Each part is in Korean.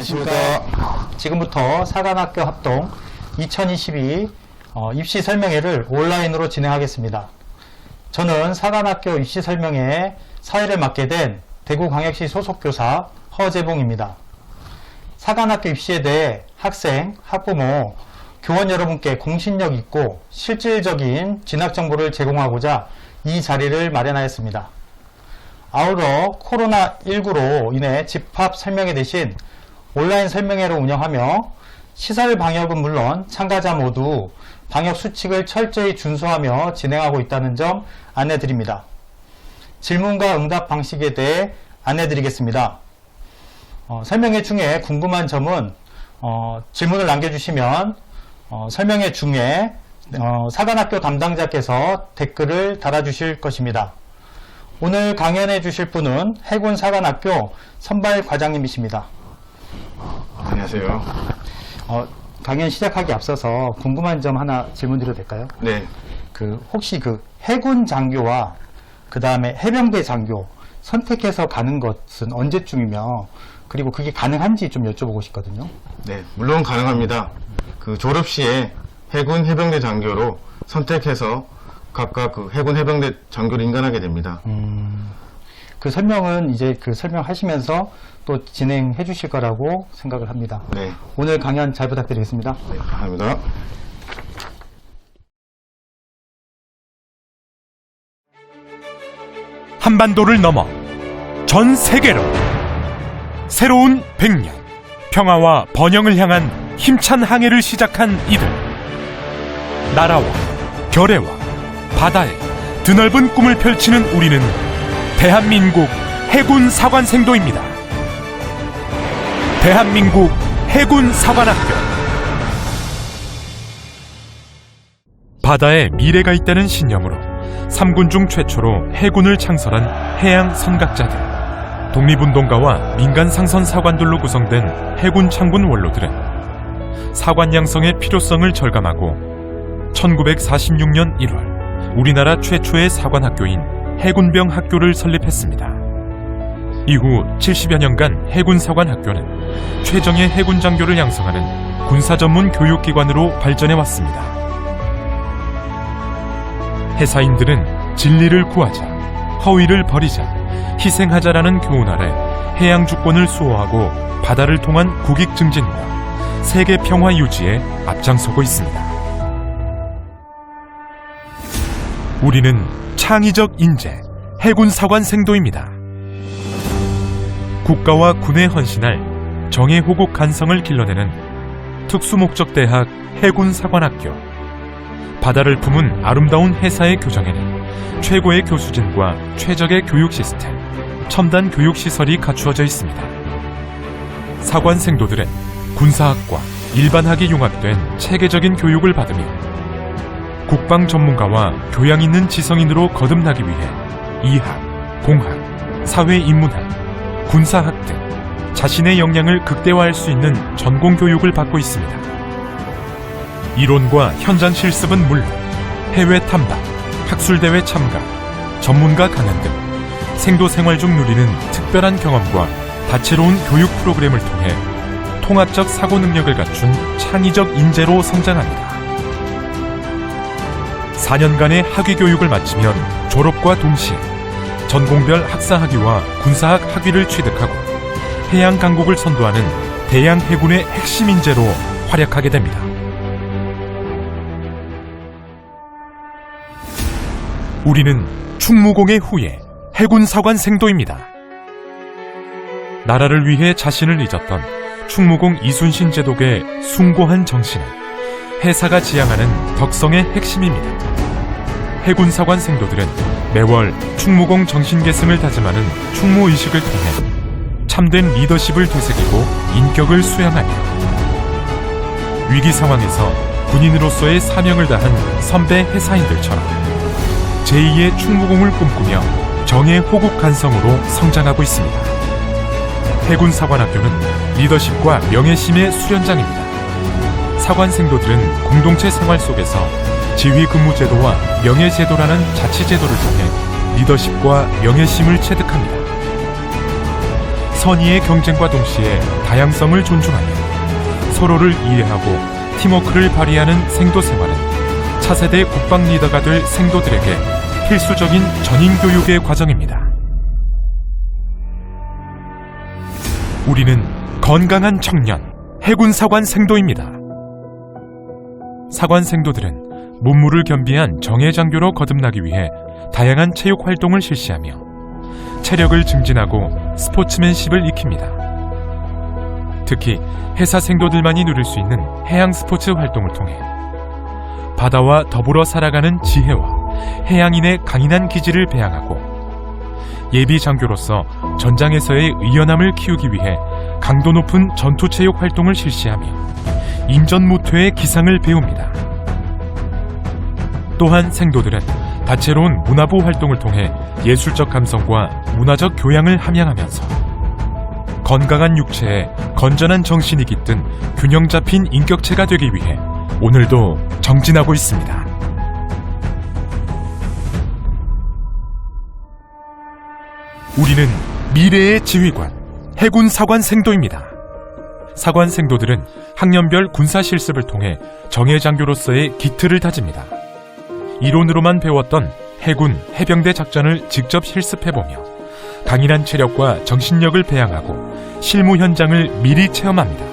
안녕하십니까. 지금부터 사관학교 합동 2022 입시 설명회를 온라인으로 진행하겠습니다. 저는 사관학교 입시 설명회 사회를 맡게 된 대구광역시 소속 교사 허재봉입니다. 사관학교 입시에 대해 학생, 학부모, 교원 여러분께 공신력 있고 실질적인 진학 정보를 제공하고자 이 자리를 마련하였습니다. 아울러 코로나19로 인해 집합 설명회 대신 온라인 설명회로 운영하며 시설 방역은 물론 참가자 모두 방역 수칙을 철저히 준수하며 진행하고 있다는 점 안내드립니다. 질문과 응답 방식에 대해 안내드리겠습니다. 설명회 중에 궁금한 점은 질문을 남겨주시면 설명회 중에 사관학교 담당자께서 댓글을 달아주실 것입니다. 오늘 강연해 주실 분은 해군사관학교 선발 과장님이십니다. 안녕하세요. 강연 시작하기 앞서서 궁금한 점 하나 질문드려도 될까요? 네. 혹시 해군 장교와 그 다음에 해병대 장교 선택해서 가는 것은 언제쯤이며 그리고 그게 가능한지 좀 여쭤보고 싶거든요. 네, 물론 가능합니다. 졸업 시에 해군 해병대 장교로 선택해서 각각 해군 해병대 장교를 인간하게 됩니다. 그 설명은 이제 설명하시면서 또 진행해 주실 거라고 생각을 합니다. 네. 오늘 강연 잘 부탁드리겠습니다. 네, 감사합니다. 한반도를 넘어 전 세계로 새로운 100년 평화와 번영을 향한 힘찬 항해를 시작한 이들. 나라와 결의와 바다에 드넓은 꿈을 펼치는 우리는 대한민국 해군사관생도입니다. 대한민국 해군사관학교. 바다에 미래가 있다는 신념으로 3군 중 최초로 해군을 창설한 해양 선각자들, 독립운동가와 민간 상선 사관들로 구성된 해군 창군 원로들은 사관 양성의 필요성을 절감하고 1946년 1월 우리나라 최초의 사관학교인 해군병 학교를 설립했습니다. 이후 70여 년간 해군사관학교는 최정예 해군장교를 양성하는 군사전문 교육기관으로 발전해왔습니다. 해사인들은 진리를 구하자, 허위를 버리자, 희생하자라는 교훈 아래 해양 주권을 수호하고 바다를 통한 국익 증진과 세계 평화 유지에 앞장서고 있습니다. 우리는 창의적 인재, 해군사관생도입니다. 국가와 군에 헌신할 정예호국 간성을 길러내는 특수목적대학 해군사관학교. 바다를 품은 아름다운 해사의 교정에는 최고의 교수진과 최적의 교육 시스템, 첨단 교육시설이 갖추어져 있습니다. 사관생도들은 군사학과, 일반학이 융합된 체계적인 교육을 받으며 국방 전문가와 교양 있는 지성인으로 거듭나기 위해 이학, 공학, 사회인문학, 군사학 등 자신의 역량을 극대화할 수 있는 전공 교육을 받고 있습니다. 이론과 현장 실습은 물론 해외 탐방, 학술대회 참가, 전문가 강연 등 생도 생활 중 누리는 특별한 경험과 다채로운 교육 프로그램을 통해 통합적 사고 능력을 갖춘 창의적 인재로 성장합니다. 4년간의 학위 교육을 마치면 졸업과 동시에 전공별 학사 학위와 군사학 학위를 취득하고 해양 강국을 선도하는 대양 해군의 핵심 인재로 활약하게 됩니다. 우리는 충무공의 후예 해군사관생도입니다. 나라를 위해 자신을 잊었던 충무공 이순신 제독의 숭고한 정신은 해사가 지향하는 덕성의 핵심입니다. 해군사관생도들은 매월 충무공 정신계승을 다짐하는 충무의식을 통해 참된 리더십을 되새기고 인격을 수양하며 위기 상황에서 군인으로서의 사명을 다한 선배 해사인들처럼 제2의 충무공을 꿈꾸며 정의 호국 간성으로 성장하고 있습니다. 해군사관학교는 리더십과 명예심의 수련장입니다. 사관생도들은 공동체 생활 속에서 지휘근무제도와 명예제도라는 자치제도를 통해 리더십과 명예심을 체득합니다. 선의의 경쟁과 동시에 다양성을 존중하며 서로를 이해하고 팀워크를 발휘하는 생도 생활은 차세대 국방 리더가 될 생도들에게 필수적인 전인 교육의 과정입니다. 우리는 건강한 청년, 해군사관 생도입니다. 사관 생도들은 문무를 겸비한 정예장교로 거듭나기 위해 다양한 체육 활동을 실시하며 체력을 증진하고 스포츠맨십을 익힙니다. 특히 해사 생도들만이 누릴 수 있는 해양 스포츠 활동을 통해 바다와 더불어 살아가는 지혜와 해양인의 강인한 기질을 배양하고 예비 장교로서 전장에서의 의연함을 키우기 위해 강도 높은 전투체육 활동을 실시하며 임전무퇴의 기상을 배웁니다. 또한 생도들은 다채로운 문화부 활동을 통해 예술적 감성과 문화적 교양을 함양하면서 건강한 육체에 건전한 정신이 깃든 균형 잡힌 인격체가 되기 위해 오늘도 정진하고 있습니다. 우리는 미래의 지휘관, 해군 사관 생도입니다. 사관 생도들은 학년별 군사 실습을 통해 정예장교로서의 기틀을 다집니다. 이론으로만 배웠던 해군, 해병대 작전을 직접 실습해보며 강인한 체력과 정신력을 배양하고 실무 현장을 미리 체험합니다.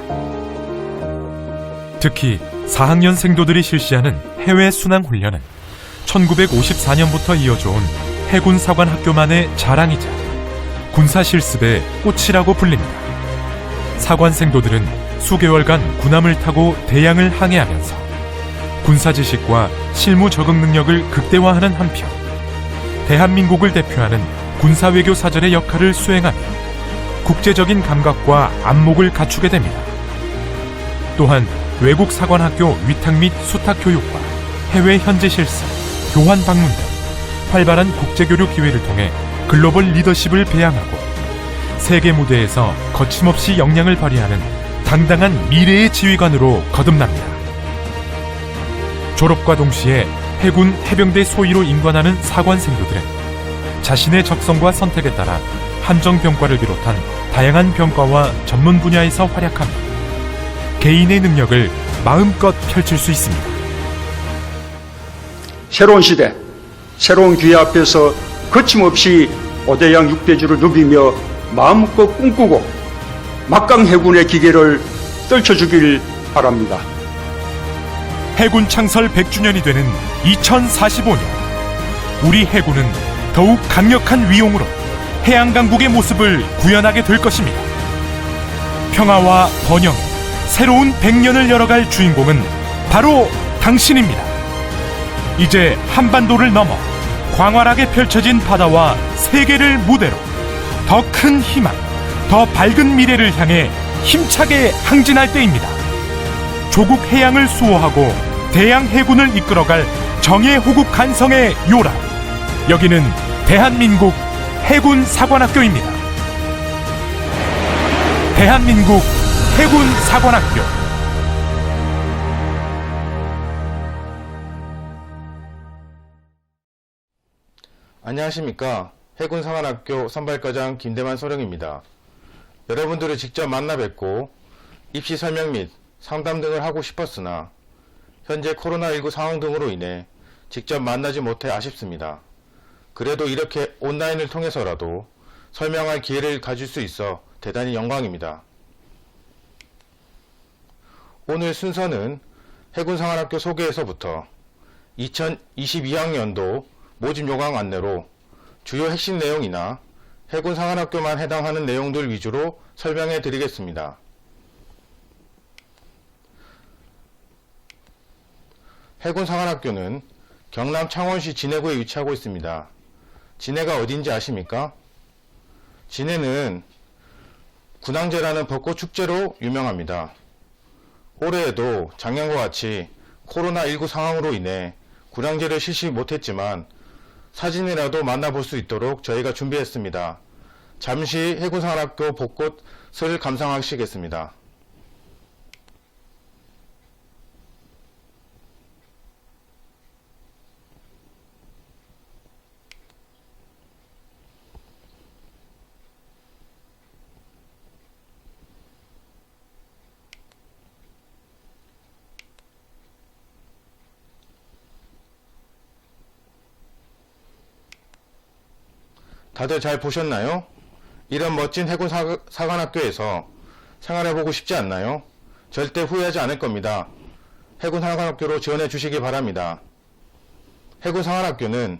특히 4학년 생도들이 실시하는 해외 순항 훈련은 1954년부터 이어져온 해군 사관 학교만의 자랑이자 군사 실습의 꽃이라고 불립니다. 사관 생도들은 수개월간 군함을 타고 대양을 항해하면서 군사 지식과 실무 적응 능력을 극대화하는 한편 대한민국을 대표하는 군사외교 사절의 역할을 수행하며 국제적인 감각과 안목을 갖추게 됩니다. 또한 외국 사관학교 위탁 및 수탁 교육과 해외 현지 실습, 교환 방문 등 활발한 국제교류 기회를 통해 글로벌 리더십을 배양하고 세계 무대에서 거침없이 역량을 발휘하는 당당한 미래의 지휘관으로 거듭납니다. 졸업과 동시에 해군, 해병대 소위로 임관하는 사관 생도들은 자신의 적성과 선택에 따라 함정병과를 비롯한 다양한 병과와 전문 분야에서 활약하며 개인의 능력을 마음껏 펼칠 수 있습니다. 새로운 시대, 새로운 기회 앞에서 거침없이 오대양 육대주를 누비며 마음껏 꿈꾸고 막강 해군의 기계를 떨쳐주길 바랍니다. 해군 창설 100주년이 되는 2045년 우리 해군은 더욱 강력한 위용으로 해양강국의 모습을 구현하게 될 것입니다. 평화와 번영의 새로운 100년을 열어갈 주인공은 바로 당신입니다. 이제 한반도를 넘어 광활하게 펼쳐진 바다와 세계를 무대로 더 큰 희망, 더 밝은 미래를 향해 힘차게 항진할 때입니다. 조국 해양을 수호하고 대양 해군을 이끌어갈 정예호국 간성의 요람. 여기는 대한민국 해군 사관학교입니다. 대한민국 해군 사관학교. 안녕하십니까. 해군사관학교 선발과장 김대만 소령입니다. 여러분들을 직접 만나 뵙고 입시 설명 및 상담 등을 하고 싶었으나 현재 코로나19 상황 등으로 인해 직접 만나지 못해 아쉽습니다. 그래도 이렇게 온라인을 통해서라도 설명할 기회를 가질 수 있어 대단히 영광입니다. 오늘 순서는 해군사관학교 소개에서부터 2022학년도 모집 요강 안내로 주요 핵심 내용이나 해군사관학교만 해당하는 내용들 위주로 설명해 드리겠습니다. 해군사관학교는 경남 창원시 진해구에 위치하고 있습니다. 진해가 어딘지 아십니까? 진해는 군항제라는 벚꽃축제로 유명합니다. 올해에도 작년과 같이 코로나19 상황으로 인해 군항제를 실시 못했지만 사진이라도 만나볼 수 있도록 저희가 준비했습니다. 잠시 해군사관학교 벚꽃을 감상하시겠습니다. 다들 잘 보셨나요? 이런 멋진 해군 사관학교에서 생활해보고 싶지 않나요? 절대 후회하지 않을 겁니다. 해군 사관학교로 지원해 주시기 바랍니다. 해군 사관학교는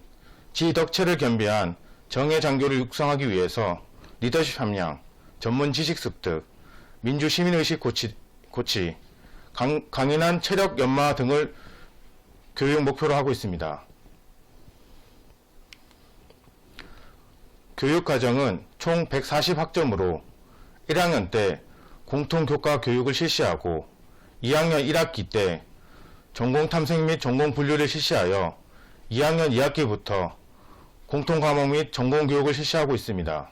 지덕체를 겸비한 정예 장교를 육성하기 위해서 리더십 함량, 전문 지식 습득, 민주 시민의식 고치, 강인한 체력 연마 등을 교육 목표로 하고 있습니다. 교육과정은 총 140학점으로 1학년 때 공통교과 교육을 실시하고 2학년 1학기 때 전공탐색 및 전공분류를 실시하여 2학년 2학기부터 공통과목 및 전공교육을 실시하고 있습니다.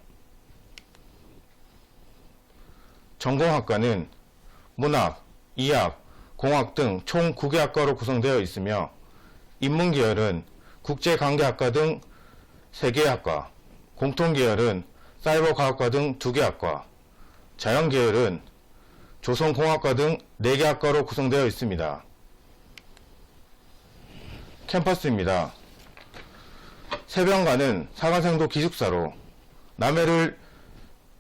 전공학과는 문학, 이학, 공학 등 총 9개 학과로 구성되어 있으며 인문계열은 국제관계학과 등 3개 학과, 공통계열은 사이버과학과 등 2개 학과, 자연계열은 조선공학과 등 4개 학과로 구성되어 있습니다. 캠퍼스입니다. 세병관은 사관생도 기숙사로 남해를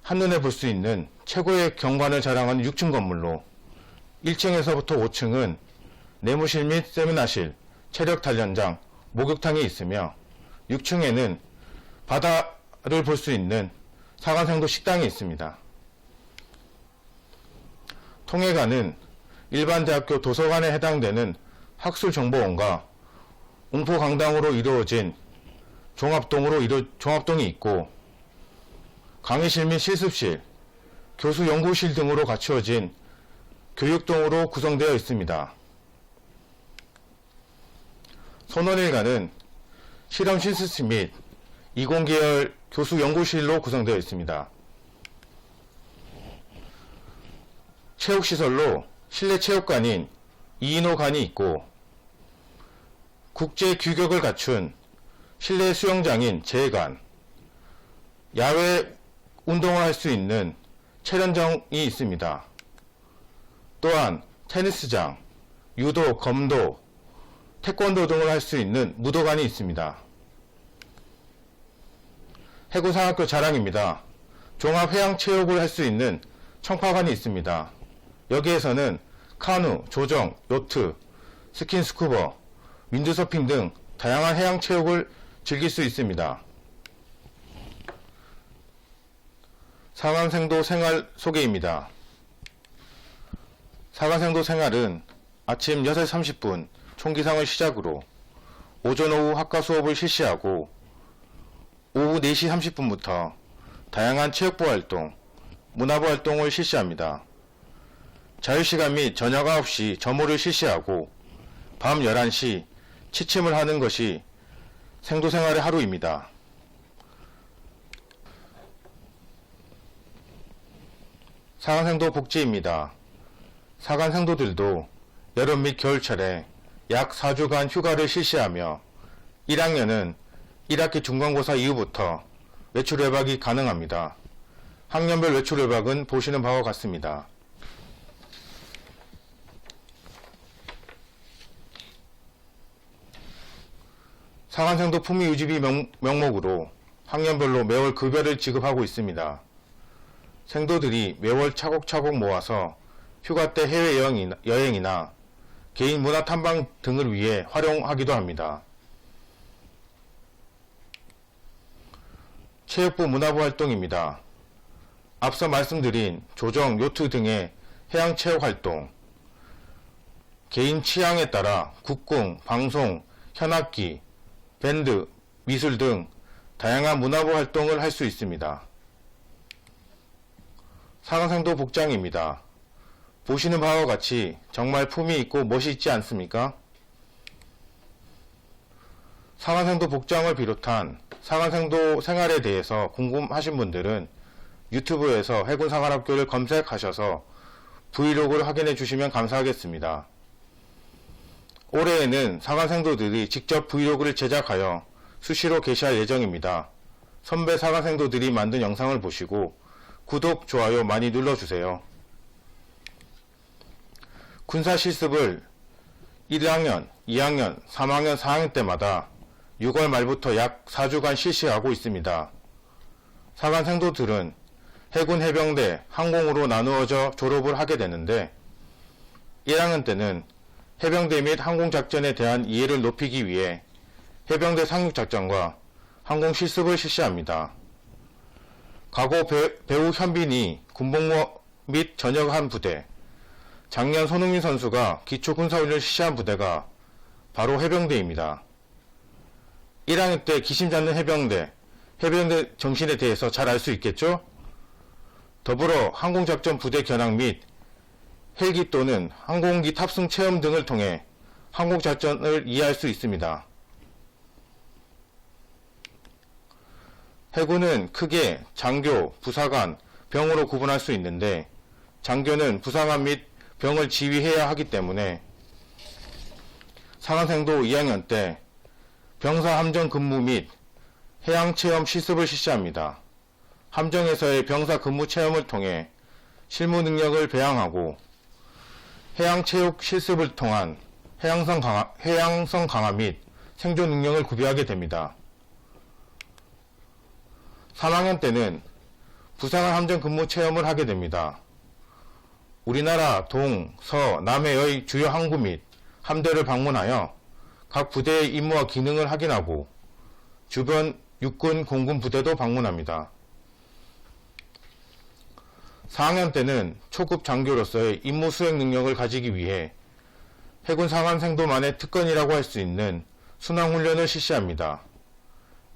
한눈에 볼 수 있는 최고의 경관을 자랑하는 6층 건물로 1층에서부터 5층은 내무실 및 세미나실, 체력 단련장, 목욕탕이 있으며 6층에는 바다를 볼 수 있는 사관생도 식당이 있습니다. 통해관은 일반 대학교 도서관에 해당되는 학술정보원과 웅포강당으로 이루어진 종합동이 있고 강의실 및 실습실, 교수 연구실 등으로 갖추어진 교육동으로 구성되어 있습니다. 손원일관은 실험 실습실 및 이공계열 교수 연구실로 구성되어 있습니다. 체육시설로 실내 체육관인 이인호관이 있고 국제 규격을 갖춘 실내 수영장인 제관, 야외 운동을 할 수 있는 체련장이 있습니다. 또한 테니스장, 유도, 검도, 태권도 등을 할 수 있는 무도관이 있습니다. 해군사관학교 자랑입니다. 종합해양체육을 할 수 있는 청파관이 있습니다. 여기에서는 카누, 조정, 요트, 스킨스쿠버, 윈드서핑 등 다양한 해양체육을 즐길 수 있습니다. 사관생도 생활 소개입니다. 사관생도 생활은 아침 6시 30분 총기상을 시작으로 오전 오후 학과 수업을 실시하고 오후 4시 30분부터 다양한 체육부 활동, 문화부 활동을 실시합니다. 자유시간 및 저녁 9시 점호를 실시하고 밤 11시 취침을 하는 것이 생도생활의 하루입니다. 사관생도 복지입니다. 사관생도들도 여름 및 겨울철에 약 4주간 휴가를 실시하며 1학년은 1학기 중간고사 이후부터 외출 외박이 가능합니다. 학년별 외출 외박은 보시는 바와 같습니다. 사관생도 품위 유지비 명목으로 학년별로 매월 급여를 지급하고 있습니다. 생도들이 매월 차곡차곡 모아서 휴가 때 해외여행이나 개인 문화 탐방 등을 위해 활용하기도 합니다. 체육부 문화부 활동입니다. 앞서 말씀드린 조정, 요트 등의 해양체육 활동, 개인 취향에 따라 국궁, 방송, 현악기, 밴드, 미술 등 다양한 문화부 활동을 할 수 있습니다. 사관생도 복장입니다. 보시는 바와 같이 정말 품위 있고 멋있지 않습니까? 사관생도 복장을 비롯한 사관생도 생활에 대해서 궁금하신 분들은 유튜브에서 해군사관학교를 검색하셔서 브이로그를 확인해 주시면 감사하겠습니다. 올해에는 사관생도들이 직접 브이로그를 제작하여 수시로 게시할 예정입니다. 선배 사관생도들이 만든 영상을 보시고 구독, 좋아요 많이 눌러주세요. 군사 실습을 1학년, 2학년, 3학년, 4학년 때마다 6월 말부터 약 4주간 실시하고 있습니다. 사관 생도들은 해군 해병대 항공으로 나누어져 졸업을 하게 되는데 1학년 때는 해병대 및 항공작전에 대한 이해를 높이기 위해 해병대 상륙작전과 항공 실습을 실시합니다. 과거 배우 현빈이 군복무 및 전역한 부대, 작년 손흥민 선수가 기초군사훈련을 실시한 부대가 바로 해병대입니다. 1학년 때 기심 잡는 해병대 정신에 대해서 잘 알 수 있겠죠? 더불어 항공작전 부대 견학 및 헬기 또는 항공기 탑승 체험 등을 통해 항공작전을 이해할 수 있습니다. 해군은 크게 장교, 부사관, 병으로 구분할 수 있는데 장교는 부사관 및 병을 지휘해야 하기 때문에 상한생도 2학년 때 병사 함정 근무 및 해양체험 실습을 실시합니다. 함정에서의 병사 근무 체험을 통해 실무 능력을 배양하고 해양체육 실습을 통한 해양성 강화 및 생존 능력을 구비하게 됩니다. 3학년 때는 부사관 함정 근무 체험을 하게 됩니다. 우리나라 동, 서, 남해의 주요 항구 및 함대를 방문하여 각 부대의 임무와 기능을 확인하고 주변 육군, 공군 부대도 방문합니다. 4학년 때는 초급 장교로서의 임무 수행 능력을 가지기 위해 해군 상한생도만의 특권이라고 할 수 있는 순항훈련을 실시합니다.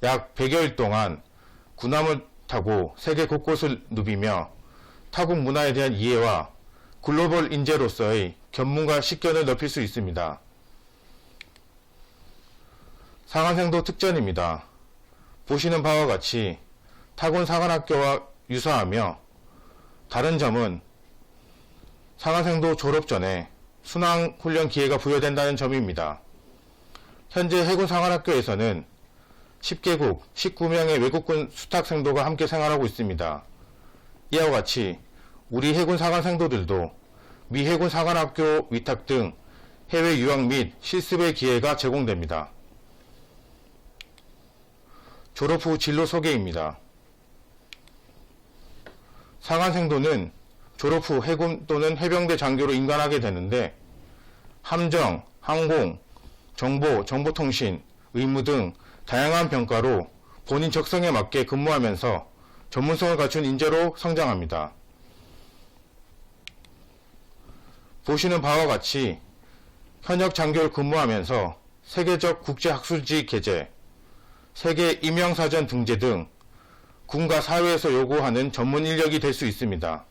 약 100여일 동안 군함을 타고 세계 곳곳을 누비며 타국 문화에 대한 이해와 글로벌 인재로서의 견문과 식견을 넓힐 수 있습니다. 상한생도 특전입니다. 보시는 바와 같이 타군 상한학교와 유사하며 다른 점은 상한생도 졸업 전에 순항훈련 기회가 부여된다는 점입니다. 현재 해군 상한학교에서는 10개국 19명의 외국군 수탁생도가 함께 생활하고 있습니다. 이와 같이 우리 해군 상한생도들도 미 해군 상한학교 위탁 등 해외 유학 및 실습의 기회가 제공됩니다. 졸업 후 진로 소개입니다. 상한생도는 졸업 후 해군 또는 해병대 장교로 임관하게 되는데 함정, 항공, 정보, 정보통신, 의무 등 다양한 병과로 본인 적성에 맞게 근무하면서 전문성을 갖춘 인재로 성장합니다. 보시는 바와 같이 현역 장교를 근무하면서 세계적 국제학술지 게재, 세계 임명사전 등재 등 군과 사회에서 요구하는 전문 인력이 될 수 있습니다.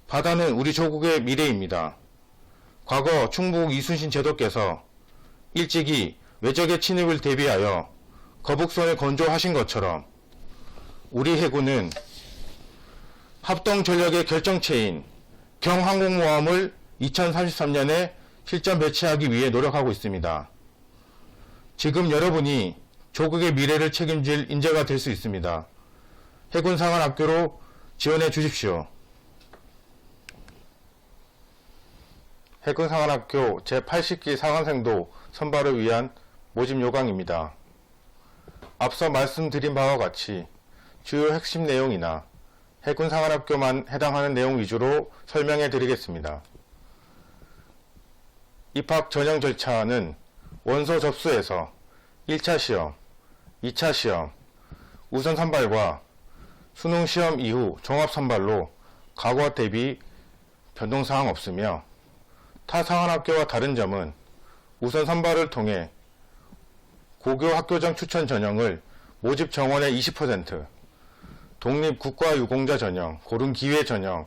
바다는 우리 조국의 미래입니다. 과거 충북 이순신 제도께서 일찍이 외적의 침입을 대비하여 거북선을 건조하신 것처럼 우리 해군은 합동전력의 결정체인 경항공모함을 2033년에 실전 배치하기 위해 노력하고 있습니다. 지금 여러분이 조국의 미래를 책임질 인재가 될 수 있습니다. 해군 상한학교로 지원해 주십시오. 해군 상한학교 제80기 상한생도 선발을 위한 모집 요강입니다. 앞서 말씀드린 바와 같이 주요 핵심 내용이나 해군 상한학교만 해당하는 내용 위주로 설명해 드리겠습니다. 입학 전형 절차는 원서 접수에서 1차 시험, 2차 시험, 우선 선발과 수능 시험 이후 종합 선발로 과거와 대비 변동사항 없으며 타 상한학교와 다른 점은 우선 선발을 통해 고교 학교장 추천 전형을 모집 정원의 20%, 독립 국가 유공자 전형, 고른 기회 전형,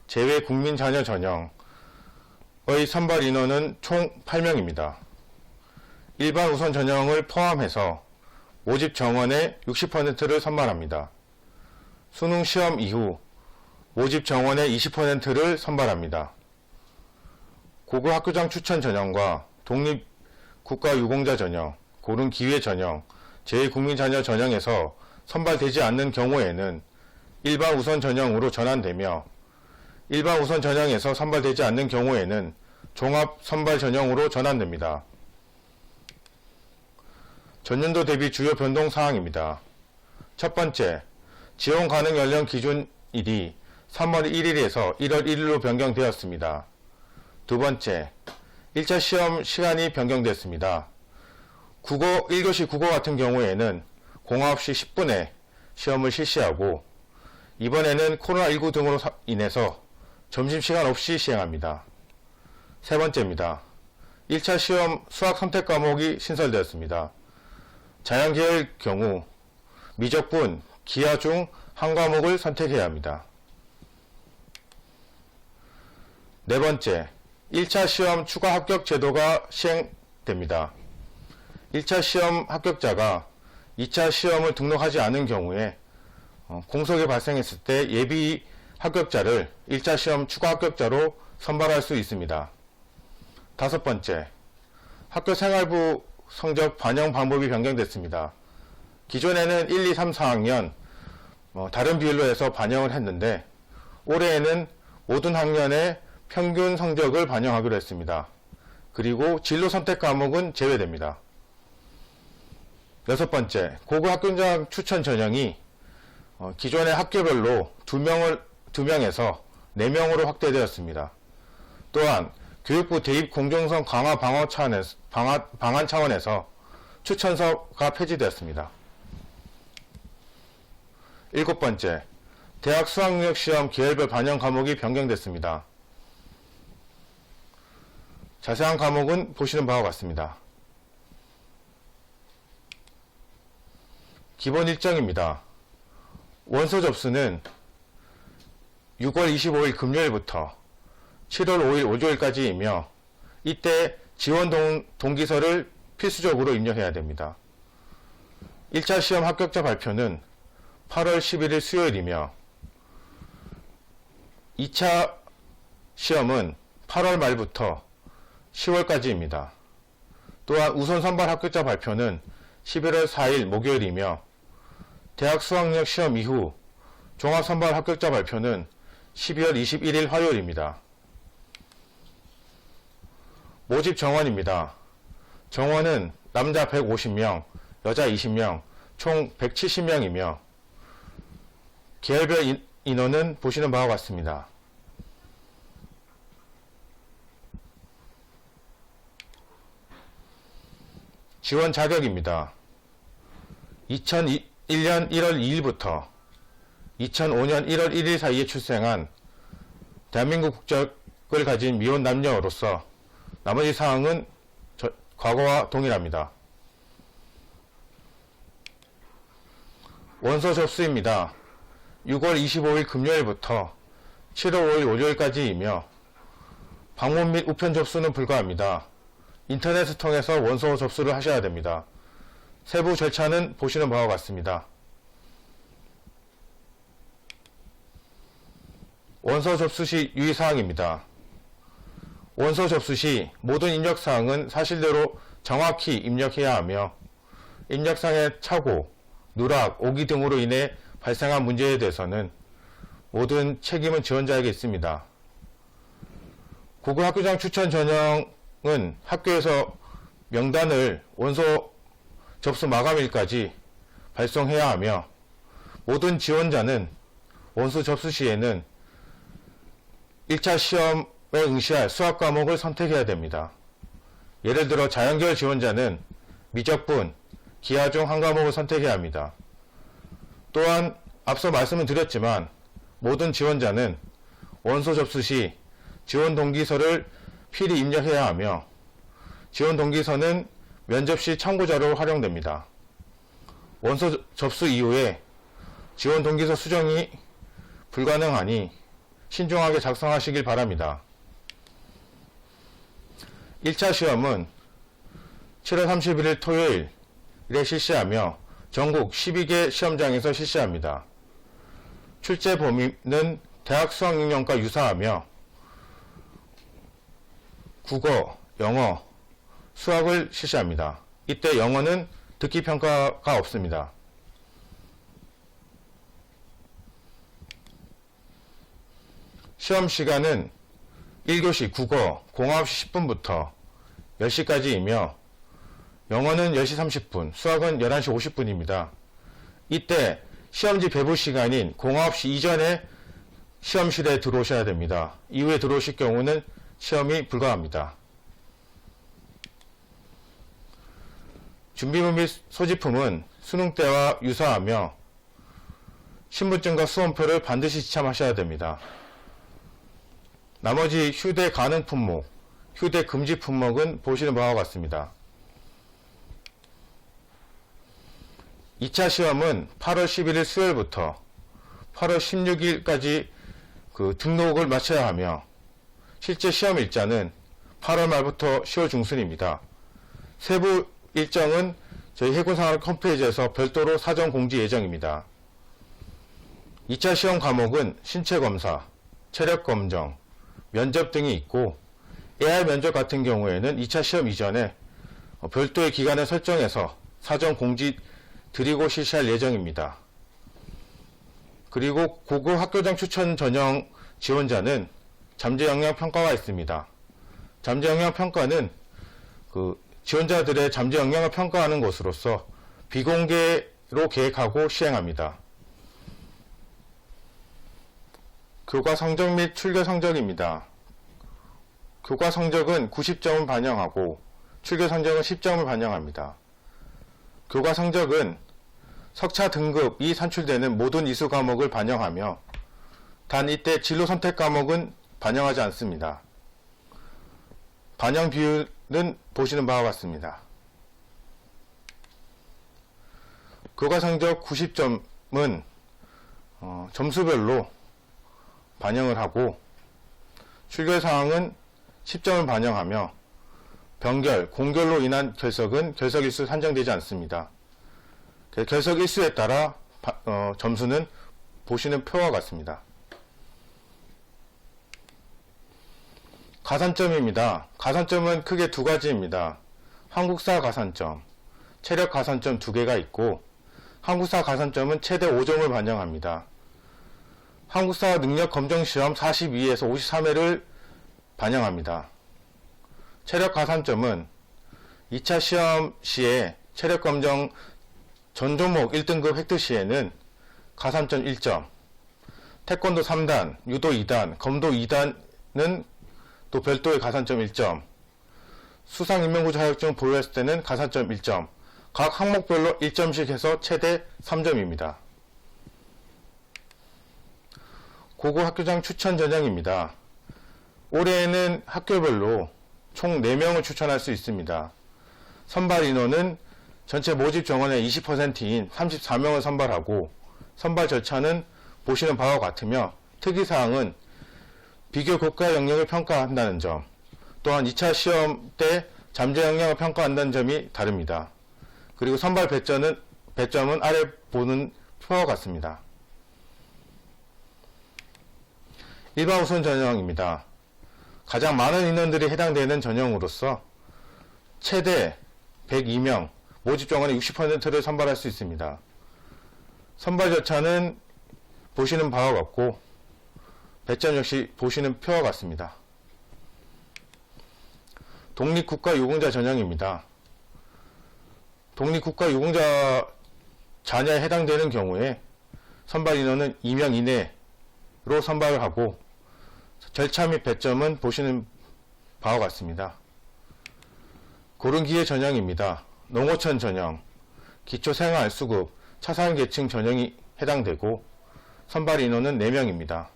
제외 국민 자녀 전형의 선발 인원은 총 8명입니다. 일반 우선 전형을 포함해서 모집 정원의 60%를 선발합니다. 수능 시험 이후 모집 정원의 20%를 선발합니다. 고교 학교장 추천 전형과 독립 국가 유공자 전형, 고른 기회 전형, 제2국민 자녀 전형에서 선발되지 않는 경우에는 일반 우선 전형으로 전환되며 일반 우선 전형에서 선발되지 않는 경우에는 종합 선발 전형으로 전환됩니다. 전년도 대비 주요 변동 사항입니다. 첫 번째, 지원 가능 연령 기준일이 3월 1일에서 1월 1일로 변경되었습니다. 두 번째, 1차 시험 시간이 변경됐습니다. 1교시 국어 같은 경우에는 09시 10분에 시험을 실시하고 이번에는 코로나19 등으로 인해서 점심시간 없이 시행합니다. 세 번째입니다. 1차 시험 수학 선택 과목이 신설되었습니다. 자연계열 경우 미적분, 기하 중 한 과목을 선택해야 합니다. 네 번째, 1차 시험 추가 합격 제도가 시행됩니다. 1차 시험 합격자가 2차 시험을 등록하지 않은 경우에 공석이 발생했을 때 예비 합격자를 1차 시험 추가 합격자로 선발할 수 있습니다. 다섯 번째, 학교 생활부 성적 반영 방법이 변경됐습니다. 기존에는 1, 2, 3, 4학년 다른 비율로 해서 반영을 했는데 올해에는 모든 학년의 평균 성적을 반영하기로 했습니다. 그리고 진로 선택 과목은 제외됩니다. 여섯 번째, 고급 학교장 추천 전형이 기존의 학교별로 2명에서 4명으로 확대되었습니다. 또한 교육부 대입 공정성 강화 방안 차원에서 추천서가 폐지되었습니다. 일곱 번째, 대학 수학능력 시험 계열별 반영 과목이 변경됐습니다. 자세한 과목은 보시는 바와 같습니다. 기본 일정입니다. 원서 접수는 6월 25일 금요일부터 7월 5일 월요일까지이며 이때 지원 동기서를 필수적으로 입력해야 됩니다. 1차 시험 합격자 발표는 8월 11일 수요일이며 2차 시험은 8월 말부터 10월까지입니다. 또한 우선 선발 합격자 발표는 11월 4일 목요일이며 대학 수학능력 시험 이후 종합 선발 합격자 발표는 12월 21일 화요일입니다. 모집 정원입니다. 정원은 남자 150명, 여자 20명, 총 170명이며 계열별 인원은 보시는 바와 같습니다. 지원 자격입니다. 2001년 1월 2일부터 2005년 1월 1일 사이에 출생한 대한민국 국적을 가진 미혼 남녀로서 나머지 사항은 과거와 동일합니다. 원서 접수입니다. 6월 25일 금요일부터 7월 5일 월요일까지이며 방문 및 우편 접수는 불가합니다. 인터넷을 통해서 원서 접수를 하셔야 됩니다. 세부 절차는 보시는 바와 같습니다. 원서 접수 시 유의사항입니다. 원서 접수 시 모든 입력사항은 사실대로 정확히 입력해야 하며 입력상의 착오, 누락, 오기 등으로 인해 발생한 문제에 대해서는 모든 책임은 지원자에게 있습니다. 고급 학교장 추천 전형은 학교에서 명단을 원서 접수 마감일까지 발송해야 하며 모든 지원자는 원서 접수 시에는 1차 시험에 응시할 수학 과목을 선택해야 됩니다. 예를 들어 자연계열 지원자는 미적분, 기하 중 한 과목을 선택해야 합니다. 또한 앞서 말씀을 드렸지만 모든 지원자는 원서 접수 시 지원 동기서를 필히 입력해야 하며 지원 동기서는 면접 시 참고자료로 활용됩니다. 원서 접수 이후에 지원 동기서 수정이 불가능하니 신중하게 작성하시길 바랍니다. 1차 시험은 7월 31일 토요일에 실시하며 전국 12개 시험장에서 실시합니다. 출제 범위는 대학 수학능력과 유사하며 국어, 영어, 수학을 실시합니다. 이때 영어는 듣기 평가가 없습니다. 시험 시간은 1교시 국어 09시 10분부터 10시까지이며 영어는 10시 30분, 수학은 11시 50분입니다. 이때 시험지 배부 시간인 09시 이전에 시험실에 들어오셔야 됩니다. 이후에 들어오실 경우는 시험이 불가합니다. 준비물 및 소지품은 수능 때와 유사하며 신분증과 수험표를 반드시 지참하셔야 됩니다. 나머지 휴대 가능 품목, 휴대 금지 품목은 보시는 바와 같습니다. 2차 시험은 8월 11일 수요일부터 8월 16일까지 등록을 마쳐야 하며 실제 시험 일자는 8월 말부터 10월 중순입니다. 세부 일정은 저희 해군상학 홈페이지에서 별도로 사전 공지 예정입니다. 2차 시험 과목은 신체검사, 체력검정, 면접 등이 있고 AI 면접 같은 경우에는 2차 시험 이전에 별도의 기간을 설정해서 사전 공지 드리고 실시할 예정입니다. 그리고 고급 학교장 추천 전형 지원자는 잠재 역량 평가가 있습니다. 잠재 역량 평가는 지원자들의 잠재 역량을 평가하는 것으로서 비공개로 계획하고 시행합니다. 교과 성적 및 출결 성적입니다. 교과 성적은 90점을 반영하고 출결 성적은 10점을 반영합니다. 교과 성적은 석차 등급이 산출되는 모든 이수 과목을 반영하며 단 이때 진로 선택 과목은 반영하지 않습니다. 반영 비율은 보시는 바와 같습니다. 교과 성적 90점은 점수별로 반영을 하고 출결 사항은 10점을 반영하며 병결, 공결로 인한 결석은 결석 일수 산정되지 않습니다. 결석 일수에 따라 점수는 보시는 표와 같습니다. 가산점입니다. 가산점은 크게 두 가지입니다. 한국사 가산점, 체력 가산점 두 개가 있고 한국사 가산점은 최대 5점을 반영합니다. 한국사 능력 검정 시험 42에서 53회를 반영합니다. 체력 가산점은 2차 시험 시에 체력 검정 전 종목 1등급 획득 시에는 가산점 1점, 태권도 3단, 유도 2단, 검도 2단은 또 별도의 가산점 1점, 수상인명구조 자격증 보유했을 때는 가산점 1점, 각 항목별로 1점씩 해서 최대 3점입니다. 고급 학교장 추천 전형입니다. 올해에는 학교별로 총 4명을 추천할 수 있습니다. 선발 인원은 전체 모집 정원의 20%인 34명을 선발하고 선발 절차는 보시는 바와 같으며 특이사항은 비교 고가 영역을 평가한다는 점, 또한 2차 시험 때 잠재 역량을 평가한다는 점이 다릅니다. 그리고 선발 배점은 아래 보는 표와 같습니다. 일반 우선 전형입니다. 가장 많은 인원들이 해당되는 전형으로서 최대 102명, 모집 정원의 60%를 선발할 수 있습니다. 선발 절차는 보시는 바와 같고 배점 역시 보시는 표와 같습니다. 독립국가유공자 전형입니다. 독립국가 유공자 자녀에 해당되는 경우에 선발 인원은 2명 이내로 선발을 하고 절차 및 배점은 보시는 바와 같습니다. 고른기회 전형입니다. 농어촌 전형, 기초생활수급, 차상계층 전형이 해당되고 선발 인원은 4명입니다.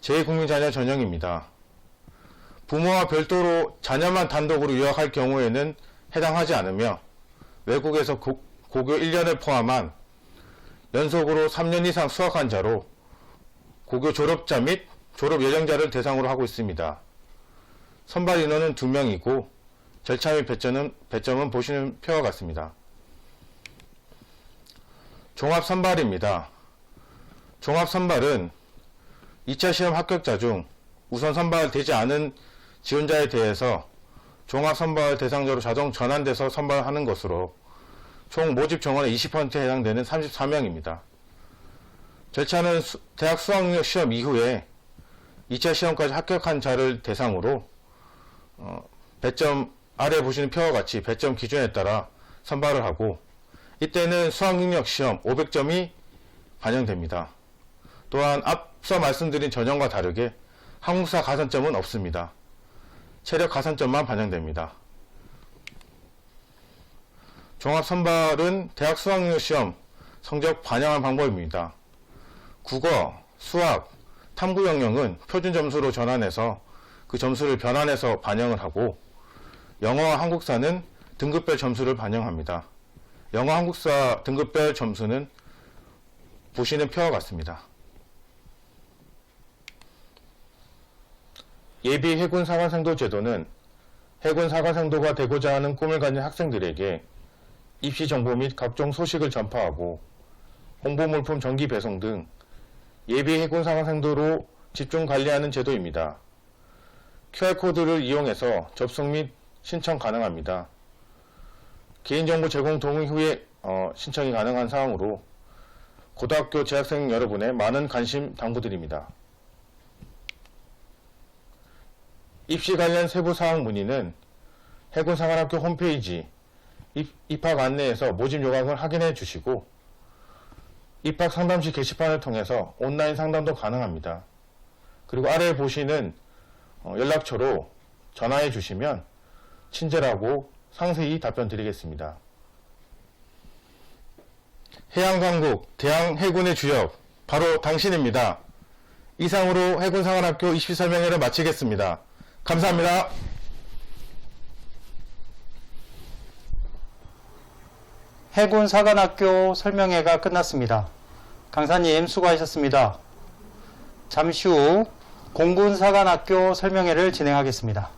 제2국민자녀 전형입니다. 부모와 별도로 자녀만 단독으로 유학할 경우에는 해당하지 않으며 외국에서 고교 1년을 포함한 연속으로 3년 이상 수학한 자로 고교 졸업자 및 졸업 예정자를 대상으로 하고 있습니다. 선발 인원은 2명이고 절차 및 배점은 보시는 표와 같습니다. 종합선발입니다. 종합선발은 2차 시험 합격자 중 우선 선발되지 않은 지원자에 대해서 종합선발 대상자로 자동 전환돼서 선발하는 것으로 총 모집 정원의 20%에 해당되는 34명입니다. 절차는 대학 수학능력 시험 이후에 2차 시험까지 합격한 자를 대상으로 배점 아래 보시는 표와 같이 배점 기준에 따라 선발을 하고, 이때는 수학능력 시험 500점이 반영됩니다. 또한 앞서 말씀드린 전형과 다르게 한국사 가산점은 없습니다. 체력 가산점만 반영됩니다. 종합선발은 대학 수학능력 시험 성적 반영한 방법입니다. 국어, 수학, 탐구 영역은 표준 점수로 전환해서 그 점수를 변환해서 반영을 하고, 영어와 한국사는 등급별 점수를 반영합니다. 영어, 한국사 등급별 점수는 보시는 표와 같습니다. 예비 해군 사관생도 제도는 해군 사관생도가 되고자 하는 꿈을 가진 학생들에게 입시 정보 및 각종 소식을 전파하고 홍보 물품 정기 배송 등 예비 해군 사관생도로 집중 관리하는 제도입니다. QR코드를 이용해서 접속 및 신청 가능합니다. 개인정보 제공 동의 후에 신청이 가능한 사항으로 고등학교 재학생 여러분의 많은 관심 당부드립니다. 입시 관련 세부 사항 문의는 해군사관학교 홈페이지 입학 안내에서 모집 요강을 확인해 주시고, 입학 상담실 게시판을 통해서 온라인 상담도 가능합니다. 그리고 아래 보시는 연락처로 전화해 주시면 친절하고 상세히 답변 드리겠습니다. 해양강국, 대한해군의 주역, 바로 당신입니다. 이상으로 해군사관학교 입시 설명회를 마치겠습니다. 감사합니다. 해군사관학교 설명회가 끝났습니다. 강사님 수고하셨습니다. 잠시 후 공군사관학교 설명회를 진행하겠습니다.